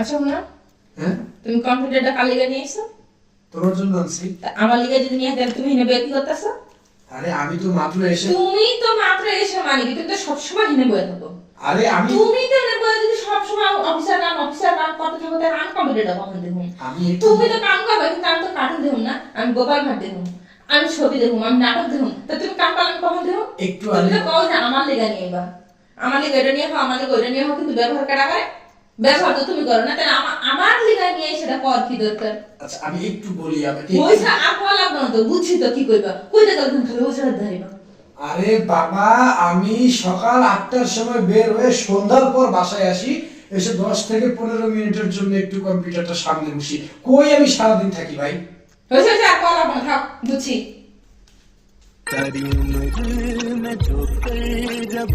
আচ্ছা না হ্যাঁ তুমি কম্পিউটারটা কার লিগা নিয়ে এসো? তোমার জন্য আনছি। তা আমার লিগা যদি নিয়ে তাহলে তুমি হিনে বইয়া কি করতেছো? আরে আমি তো মাত্র এসে তুমি তো মাত্র এসে মানে কি তুমি তো সবসময় হিনে বইয়া থাকো। আরে আমি তুমি তো হিনে বইয়া যদি সবসময় অফিসার কাম করতে থাকো তাহলে আমি কম্পিউটারটা কখন দেখুন? আমি একটু তুমি তো কাম করবে কিন্তু আমি তো কার্টুন দেখুন না, আমি গোপাল ভাট দেখুন, আমি ছবি দেখুন, আমি নাটক দেখুন, তা তুমি কাম করলে আমি কখন দেখুন? একটু তুমি তো কও যে আমার লিগা নিয়ে বা আমার লিগা এটা নিয়ে আমার লিগা ওইটা নিয়ে কিন্তু ব্যবহার কাটা করে ব্যবহার তো তুমি করো না, তাহলে আমার লিগা নিয়ে সেটা কর কি দরকার? আচ্ছা আমি একটু বলি আমাকে পয়সা আর কোয়া লাগবে না তো, বুঝছি তো কি কইবা, কইতে গেলে তুমি খালি ওষুধ ধরিবা। আরে বাবা আমি সকাল 8টার সময় বের হয়ে সন্ধ্যার পর বাসায় আসি, এসে 10 থেকে 15 মিনিটের জন্য একটু কম্পিউটারটা সামনে বসি। কই আমি সারাদিন থাকি ভাই? হয়েছে আর কোয়া লাগবে না, থাক বুঝছি। तेरी उम्र में जो कर जब